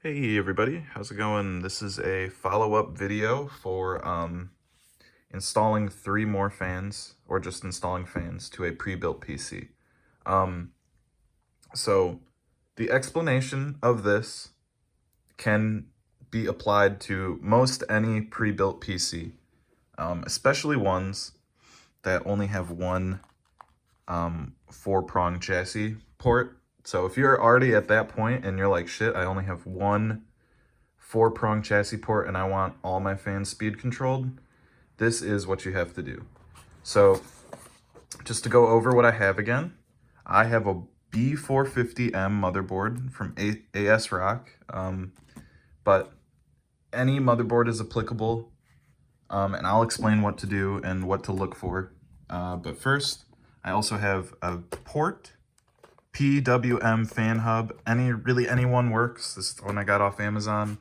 Hey everybody, how's it going? This is a follow-up video for installing 3 more fans, or just installing fans to a pre-built PC. Um, so the explanation of this can be applied to most any pre-built PC, especially ones that only have one 4-prong chassis port. So if you're already at that point and you're like, shit, I only have one 4-prong chassis port and I want all my fans speed controlled, this is what you have to do. So just to go over what I have again, I have a B450M motherboard from ASRock, but any motherboard is applicable, and I'll explain what to do and what to look for. But first, I also have a port, PWM fan hub. Really anyone works. This is the one I got off Amazon.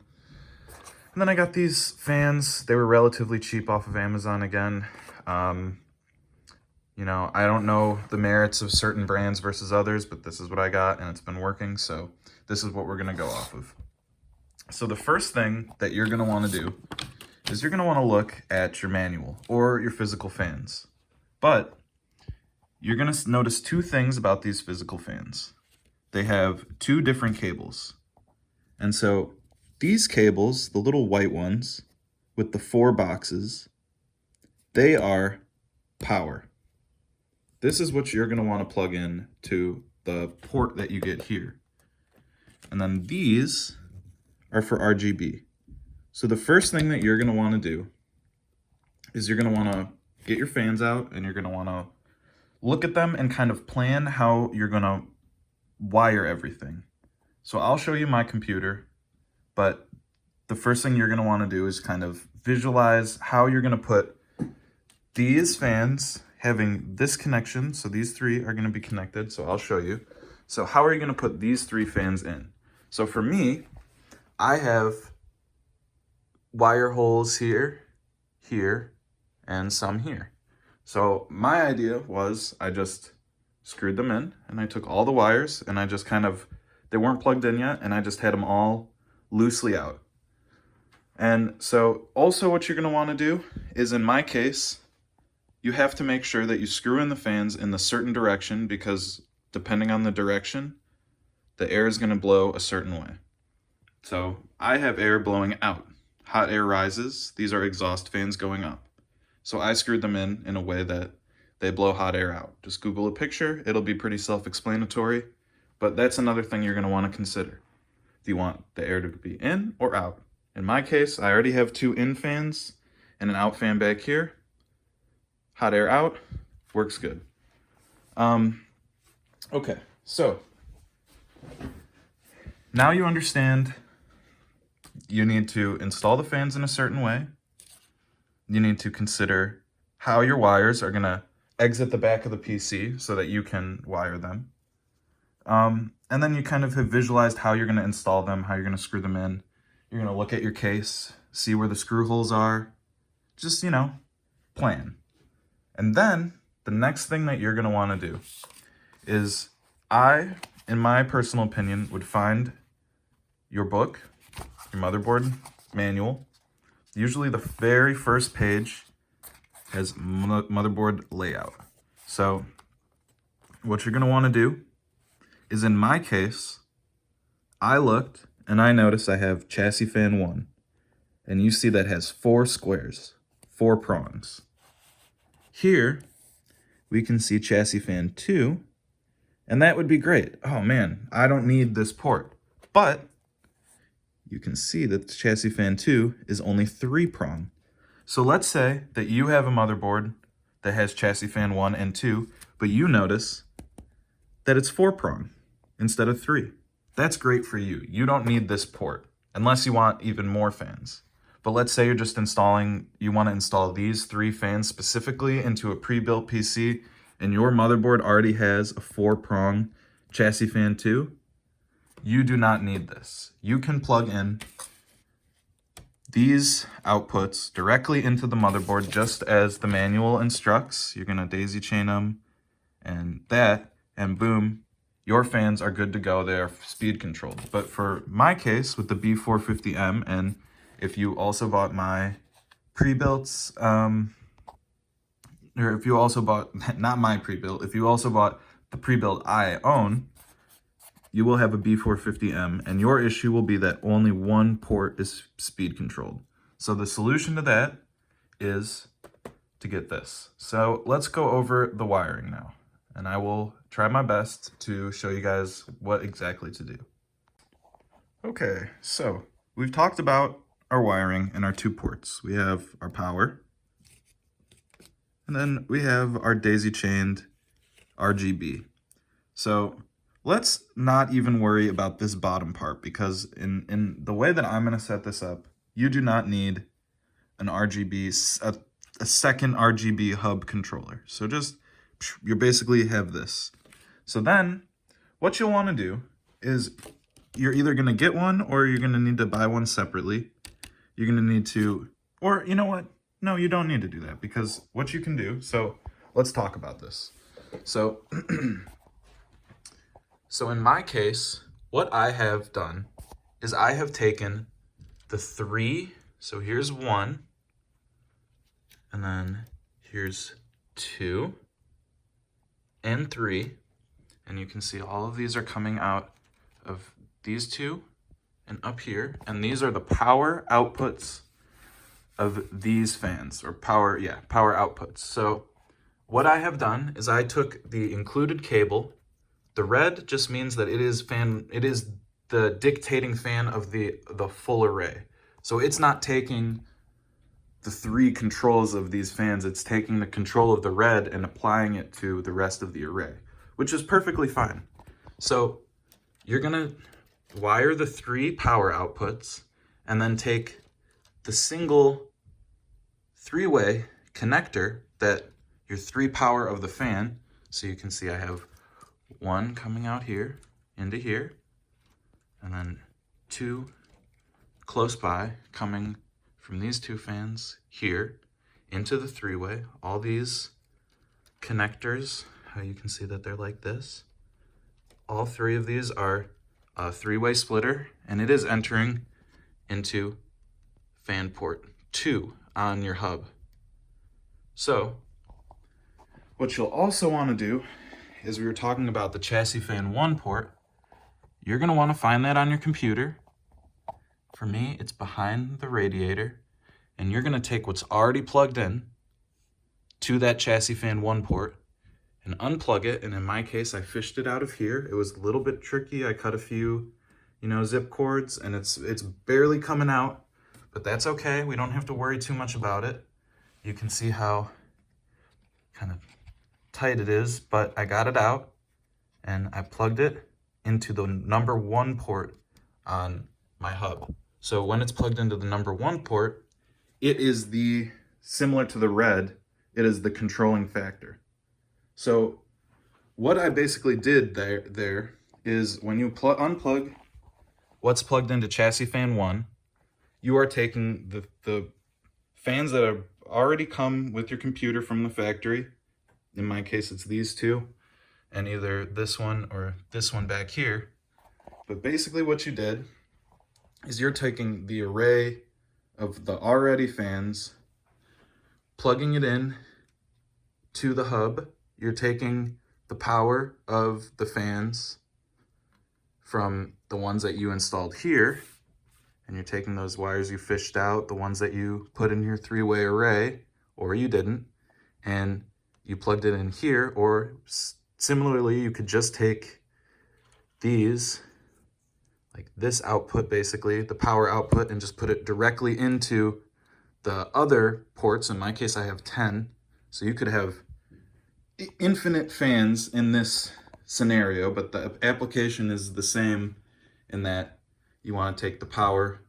And then I got these fans. They were relatively cheap off of Amazon again. You know, I don't know the merits of certain brands versus others, but this is what I got and it's been working. So this is what we're gonna go off of. So the first thing that you're gonna wanna do is you're gonna wanna look at your manual or your physical fans. But you're gonna notice 2 things about these physical fans. They have 2 different cables. And so these cables, the little white ones with the 4 boxes, they are power. This is what you're gonna wanna plug in to the port that you get here. And then these are for RGB. So the first thing that you're gonna wanna do is you're gonna wanna get your fans out and you're gonna wanna look at them and kind of plan how you're gonna wire everything. So I'll show you my computer, but the first thing you're gonna wanna do is kind of visualize how you're gonna put these fans having this connection. So these 3 are gonna be connected, so I'll show you. So how are you gonna put these 3 fans in? So for me, I have wire holes here, here, and some here. So my idea was I just screwed them in and I took all the wires and I just they weren't plugged in yet, and I just had them all loosely out. And so also what you're gonna wanna do is, in my case, you have to make sure that you screw in the fans in the certain direction, because depending on the direction, the air is gonna blow a certain way. So I have air blowing out. Hot air rises. These are exhaust fans going up. So I screwed them in a way that they blow hot air out. Just Google a picture. It'll be pretty self-explanatory, but that's another thing you're gonna wanna consider. Do you want the air to be in or out? In my case, I already have 2 in fans and an out fan back here. Hot air out, works good. Okay, so now you understand you need to install the fans in a certain way. You need to consider how your wires are gonna exit the back of the PC so that you can wire them. And then you kind of have visualized how you're gonna install them, how you're gonna screw them in. You're gonna look at your case, see where the screw holes are, just, you know, plan. And then the next thing that you're gonna wanna do is, in my personal opinion, would find your book, your motherboard manual. Usually the very first page has motherboard layout. So what you're gonna wanna do is, in my case, I looked and I noticed I have chassis fan 1. And you see that has 4 squares, 4 prongs. Here, we can see chassis fan 2, and that would be great. Oh man, I don't need this port. But you can see that the chassis fan 2 is only 3 prong. So let's say that you have a motherboard that has chassis fan 1 and 2, but you notice that it's 4 prong instead of 3. That's great for you. You don't need this port unless you want even more fans. But let's say you're just you want to install these 3 fans specifically into a pre-built PC, and your motherboard already has a 4-prong chassis fan 2. You do not need this. You can plug in these outputs directly into the motherboard just as the manual instructs. You're gonna daisy chain them and boom, your fans are good to go. They are speed controlled. But for my case with the B450M, and if you also bought my Prebuilts, or if you also bought, not my Prebuilt, if you also bought the Prebuilt I own, you will have a B450M, and your issue will be that only one port is speed controlled. So the solution to that is to get this. So let's go over the wiring now, and I will try my best to show you guys what exactly to do. Okay, so we've talked about our wiring and our 2 ports. We have our power, and then we have our daisy-chained RGB. So let's not even worry about this bottom part, because in the way that I'm going to set this up, you do not need an RGB, a second RGB hub controller. So just, you basically have this. So then what you'll want to do is you're either going to get one or you're going to need to buy one separately. You're going to need to, or you know what? No, you don't need to do that, because what you can do, so let's talk about this. So, so in my case, what I have done is I have taken the 3, so here's 1, and then here's 2 and 3, and you can see all of these are coming out of these 2 and up here, and these are the power outputs of these fans, or power outputs. So what I have done is I took the included cable. The red just means that it is the dictating fan of the full array. So it's not taking the 3 controls of these fans, it's taking the control of the red and applying it to the rest of the array, which is perfectly fine. So you're gonna wire the 3 power outputs and then take the single 3-way connector that your 3 power of the fan. So you can see I have 1 coming out here into here, and then 2 close by coming from these 2 fans here into the 3-way. All these connectors, how you can see that they're like this. All 3 of these are a 3-way splitter, and it is entering into fan port 2 on your hub. So what you'll also want to do is, we were talking about the chassis fan 1 port. You're going to want to find that on your computer. For me, it's behind the radiator, and you're going to take what's already plugged in to that chassis fan 1 port and unplug it. And in my case, I fished it out of here. It was a little bit tricky. I cut a few, zip cords, and it's barely coming out, but that's okay. We don't have to worry too much about it. You can see how kind of tight it is, but I got it out and I plugged it into the number 1 port on my hub. So when it's plugged into the number 1 port, it is similar to the red, it is the controlling factor. So what I basically did there is, when you unplug what's plugged into chassis fan 1, you are taking the fans that have already come with your computer from the factory. In my case, it's these 2, and either this one or this one back here. But basically what you did is you're taking the array of the already fans, plugging it in to the hub. You're taking the power of the fans from the ones that you installed here, and you're taking those wires you fished out, the ones that you put in your 3-way array, or you didn't, and you plugged it in here. Or similarly, you could just take these, like this output, basically the power output, and just put it directly into the other ports. In my case, I have 10, so you could have infinite fans in this scenario, but the application is the same in that you want to take the power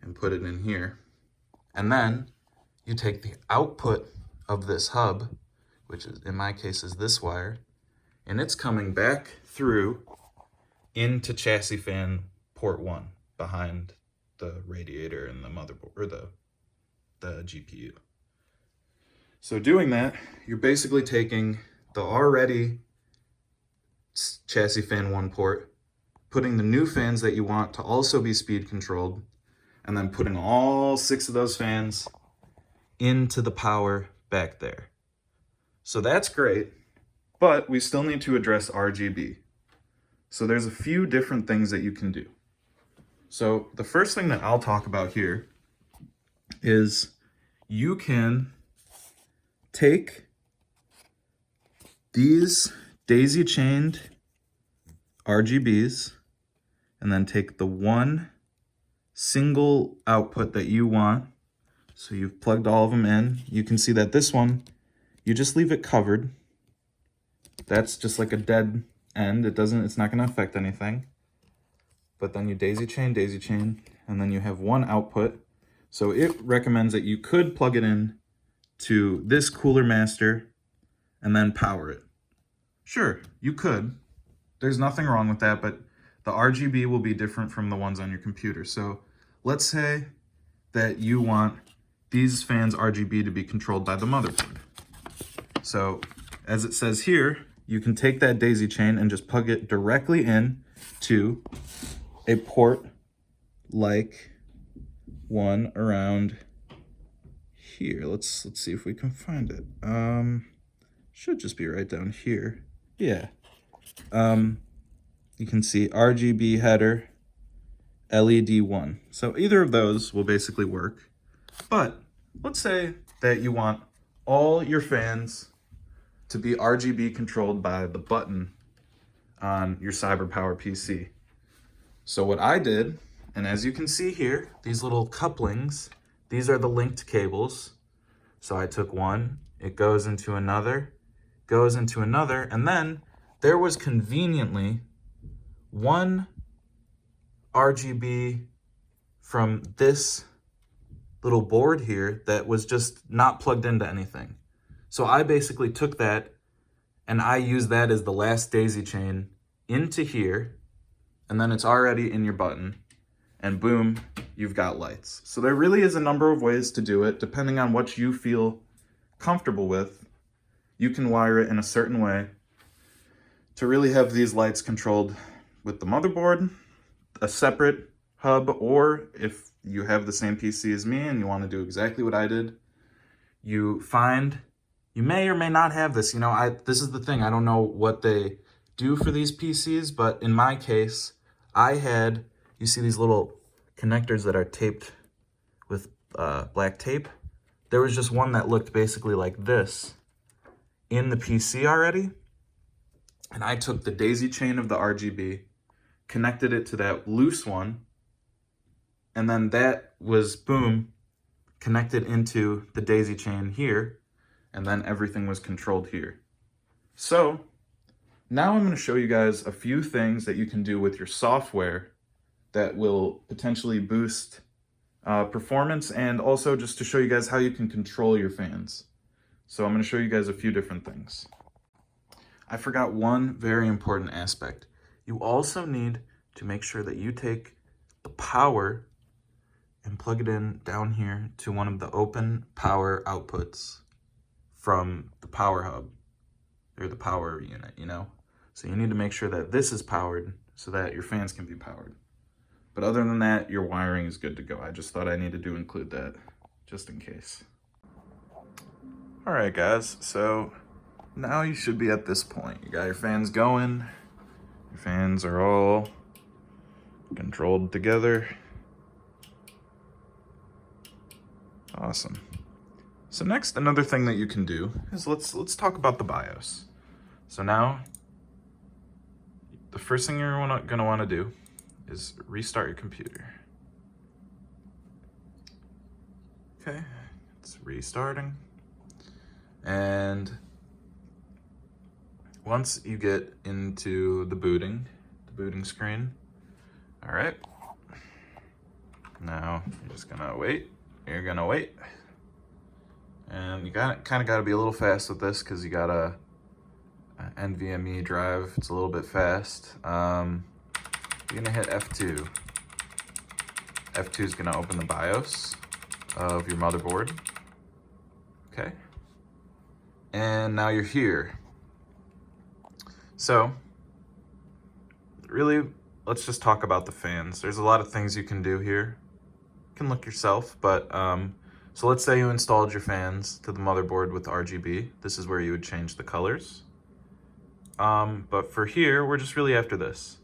and put it in here, and then you take the output of this hub, which is, in my case, is this wire, and it's coming back through into chassis fan port 1 behind the radiator and the motherboard, or the GPU. So doing that, you're basically taking the already chassis fan 1 port, putting the new fans that you want to also be speed controlled, and then putting all 6 of those fans into the power back there. So that's great, but we still need to address RGB. So there's a few different things that you can do. So the first thing that I'll talk about here is you can take these daisy chained RGBs and then take the one single output that you want. So you've plugged all of them in. You can see that this one, you just leave it covered. That's just like a dead end. It's not going to affect anything. But then you daisy chain, and then you have one output. So it recommends that you could plug it in to this cooler master and then power it. Sure, you could. There's nothing wrong with that, but the RGB will be different from the ones on your computer. So let's say that you want these fans RGB to be controlled by the motherboard. So as it says here, you can take that daisy chain and just plug it directly in to a port like one around here. Let's see if we can find it. Should just be right down here. Yeah. You can see RGB header LED 1. So either of those will basically work. But let's say that you want all your fans to be RGB controlled by the button on your CyberpowerPC. So what I did, and as you can see here, these little couplings, these are the linked cables. So I took one, it goes into another, and then there was conveniently one RGB from this little board here that was just not plugged into anything. So I basically took that and I used that as the last daisy chain into here, and then it's already in your button, and boom, you've got lights. So there really is a number of ways to do it, depending on what you feel comfortable with. You can wire it in a certain way to really have these lights controlled with the motherboard, a separate hub, or if you have the same PC as me and you want to do exactly what I did, you may or may not have this. You know, this is the thing, I don't know what they do for these PCs, but in my case, I had, you see these little connectors that are taped with black tape? There was just one that looked basically like this in the PC already, and I took the daisy chain of the RGB, connected it to that loose one, and then that was, boom, connected into the daisy chain here, and then everything was controlled here. So now I'm going to show you guys a few things that you can do with your software that will potentially boost performance, and also just to show you guys how you can control your fans. So I'm going to show you guys a few different things. I forgot one very important aspect. You also need to make sure that you take the power and plug it in down here to one of the open power outputs from the power hub, or the power unit, you know? So you need to make sure that this is powered so that your fans can be powered. But other than that, your wiring is good to go. I just thought I needed to include that just in case. All right, guys, so now you should be at this point. You got your fans going. Your fans are all controlled together. Awesome. So next, another thing that you can do is let's talk about the BIOS. So now, the first thing you're gonna want to do is restart your computer. Okay, it's restarting. And once you get into the booting screen, all right, now you're just gonna wait. You're gonna wait. And you kind of got to be a little fast with this because you got a NVMe drive. It's a little bit fast. You're gonna hit F2. F2 is gonna open the BIOS of your motherboard. Okay. And now you're here. So really, let's just talk about the fans. There's a lot of things you can do here. You can look yourself, but so let's say you installed your fans to the motherboard with RGB. This is where you would change the colors. But for here, we're just really after this.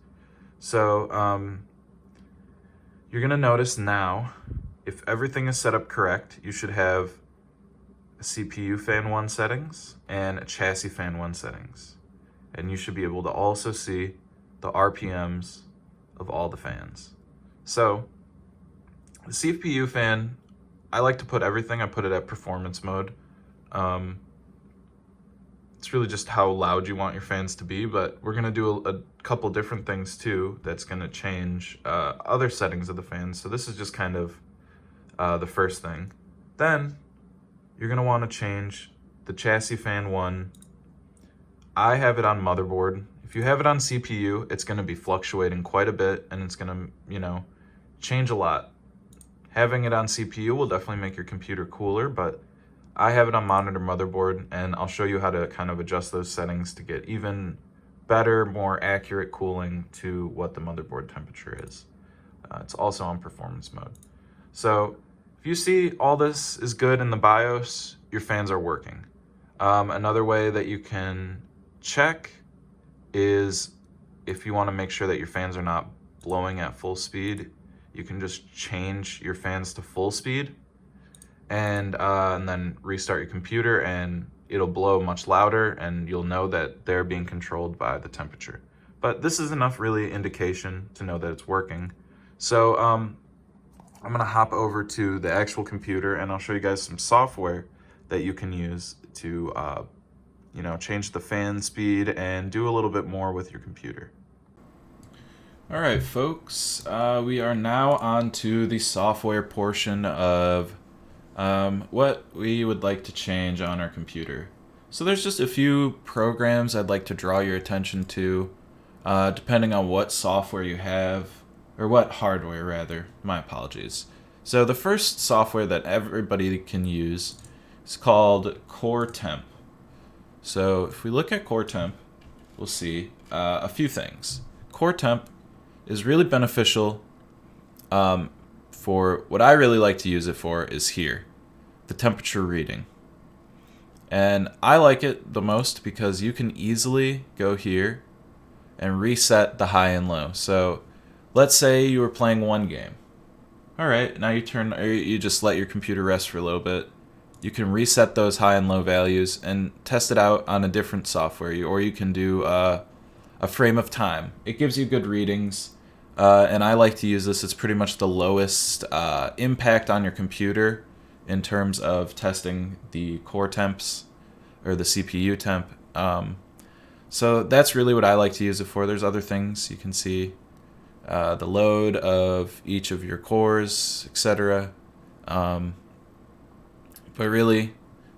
So you're gonna notice now, if everything is set up correct, you should have a CPU fan 1 settings and a chassis fan 1 settings. And you should be able to also see the RPMs of all the fans. So the CPU fan, I like to put everything, I put it at performance mode. It's really just how loud you want your fans to be, but we're gonna do a couple different things too that's gonna change other settings of the fans. So this is just kind of the first thing. Then you're gonna wanna change the chassis fan 1. I have it on motherboard. If you have it on CPU, it's gonna be fluctuating quite a bit and it's gonna, change a lot. Having it on CPU will definitely make your computer cooler, but I have it on monitor motherboard, and I'll show you how to kind of adjust those settings to get even better, more accurate cooling to what the motherboard temperature is. It's also on performance mode. So if you see all this is good in the BIOS, your fans are working. Another way that you can check is if you want to make sure that your fans are not blowing at full speed, you can just change your fans to full speed and then restart your computer, and it'll blow much louder and you'll know that they're being controlled by the temperature. But this is enough really indication to know that it's working. So I'm gonna hop over to the actual computer and I'll show you guys some software that you can use to change the fan speed and do a little bit more with your computer. All right, folks, we are now on to the software portion of what we would like to change on our computer. So there's just a few programs I'd like to draw your attention to, depending on what software you have, or what hardware rather, my apologies. So the first software that everybody can use is called Core Temp. So if we look at Core Temp, we'll see a few things. Core Temp is really beneficial for what I really like to use it for is here, the temperature reading. And I like it the most because you can easily go here and reset the high and low. So let's say you were playing one game. All right, now you just let your computer rest for a little bit. You can reset those high and low values and test it out on a different software, or you can do a frame of time. It gives you good readings. And I like to use this. It's pretty much the lowest impact on your computer in terms of testing the core temps or the CPU temp. So that's really what I like to use it for. There's other things you can see, the load of each of your cores, etc. But really,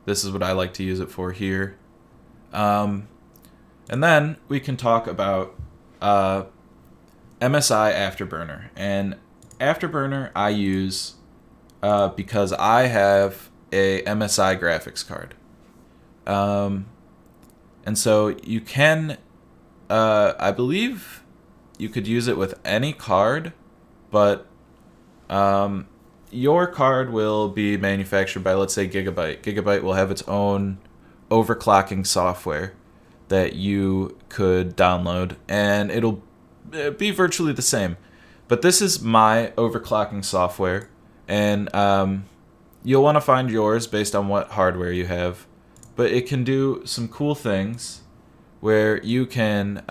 this is what I like to use it for here. And then we can talk about MSI Afterburner. And Afterburner I use because I have a MSI graphics card. And so you can, I believe you could use it with any card, but your card will be manufactured by, let's say, Gigabyte. Gigabyte will have its own overclocking software that you could download, and it'll be virtually the same. But this is my overclocking software, and you'll want to find yours based on what hardware you have. But it can do some cool things where you can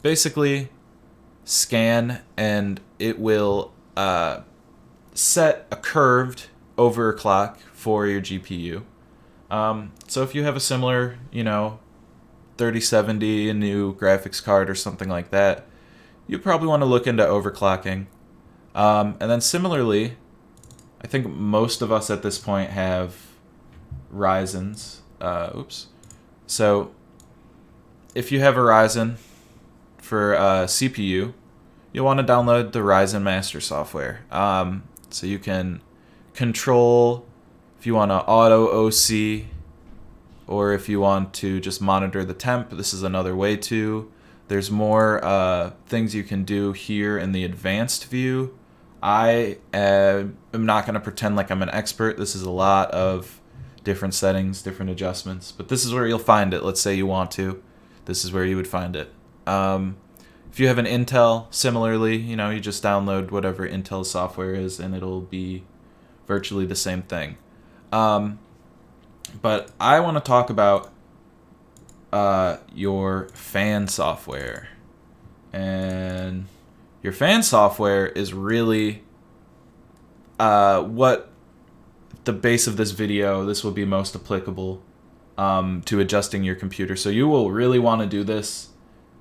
basically scan, and it will set a curved overclock for your GPU. So if you have a similar, 3070, a new graphics card or something like that, you probably want to look into overclocking. And then similarly, I think most of us at this point have Ryzen's. So if you have a Ryzen for CPU, you'll want to download the Ryzen Master software. So you can control if you want to auto OC, or if you want to just monitor the temp. This is another way to There's more things you can do here in the advanced view. I am not going to pretend like I'm an expert. This is a lot of different settings, different adjustments, but this is where you'll find it. Let's say you want to. This is where you would find it. If you have an Intel, similarly, you just download whatever Intel software is, and it'll be virtually the same thing. But I want to talk about your fan software. And your fan software is really what the base of this video, this will be most applicable to adjusting your computer. So you will really want to do this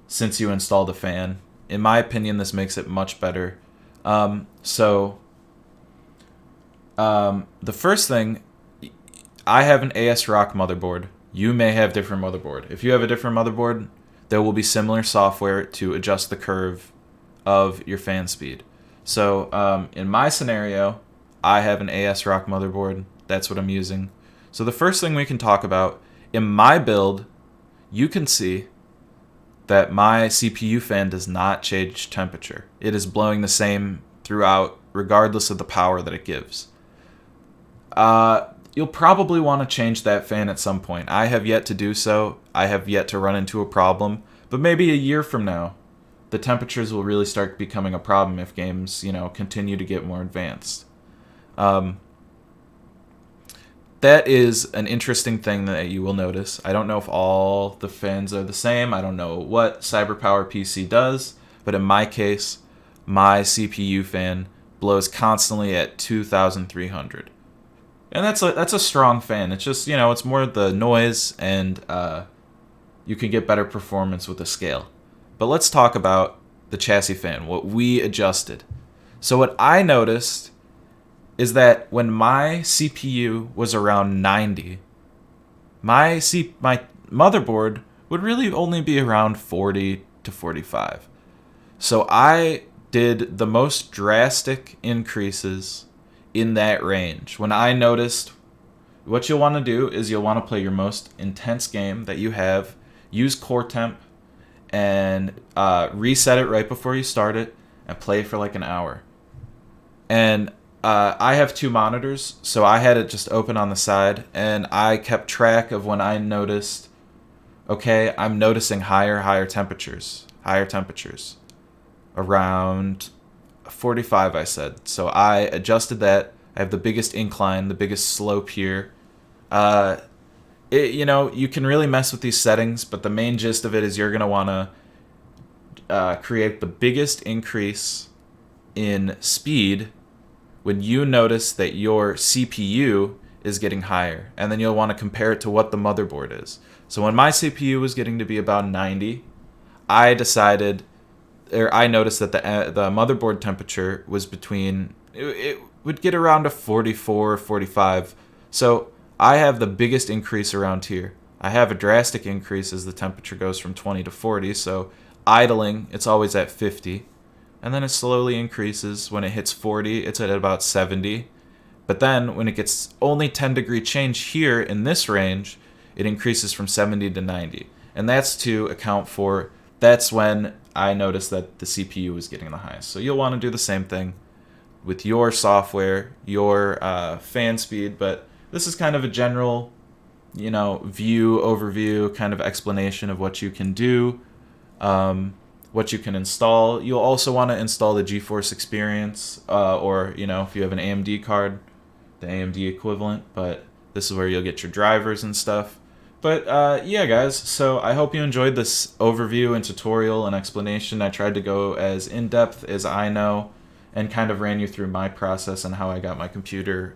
since you installed a fan. In my opinion, this makes it much better. The first thing, I have an ASRock motherboard. You may have different motherboard. If you have a different motherboard, there will be similar software to adjust the curve of your fan speed. So in my scenario, I have an ASRock motherboard. That's what I'm using. So the first thing we can talk about, in my build, you can see that my CPU fan does not change temperature. It is blowing the same throughout, regardless of the power that it gives. You'll probably want to change that fan at some point. I have yet to do so. I have yet to run into a problem. But maybe a year from now, the temperatures will really start becoming a problem if games, continue to get more advanced. That is an interesting thing that you will notice. I don't know if all the fans are the same. I don't know what CyberpowerPC does. But in my case, my CPU fan blows constantly at 2,300. And that's a strong fan. It's just, it's more the noise, and you can get better performance with the scale. But let's talk about the chassis fan, what we adjusted. So what I noticed is that when my CPU was around 90, my motherboard would really only be around 40 to 45. So I did the most drastic increases in that range. When I noticed, what you'll want to do is you'll want to play your most intense game that you have, use core temp, and reset it right before you start it, and play for like an hour. And I have two monitors, so I had it just open on the side, and I kept track of when I noticed, okay, I'm noticing higher temperatures, around 45, I said. So I adjusted that. I have the biggest incline, the biggest slope here. You can really mess with these settings, but the main gist of it is you're going to want to create the biggest increase in speed when you notice that your CPU is getting higher. And then you'll want to compare it to what the motherboard is. So when my CPU was getting to be about 90, I noticed that the motherboard temperature was between, it would get around a 44, 45. So I have the biggest increase around here. I have a drastic increase as the temperature goes from 20 to 40. So idling, it's always at 50. And then it slowly increases. When it hits 40, it's at about 70. But then when it gets only 10-degree change here in this range, it increases from 70 to 90. And that's to account for, that's when I noticed that the CPU was getting the highest. So you'll want to do the same thing with your software, your fan speed. But this is kind of a general, overview, kind of explanation of what you can do, what you can install. You'll also want to install the GeForce Experience, or, if you have an AMD card, the AMD equivalent. But this is where you'll get your drivers and stuff. But yeah, guys, so I hope you enjoyed this overview and tutorial and explanation. I tried to go as in-depth as I know and kind of ran you through my process and how I got my computer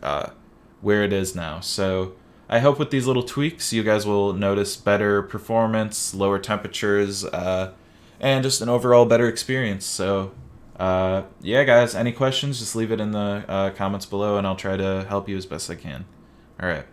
where it is now. So I hope with these little tweaks, you guys will notice better performance, lower temperatures, and just an overall better experience. So yeah, guys, any questions, just leave it in the comments below, and I'll try to help you as best I can. All right.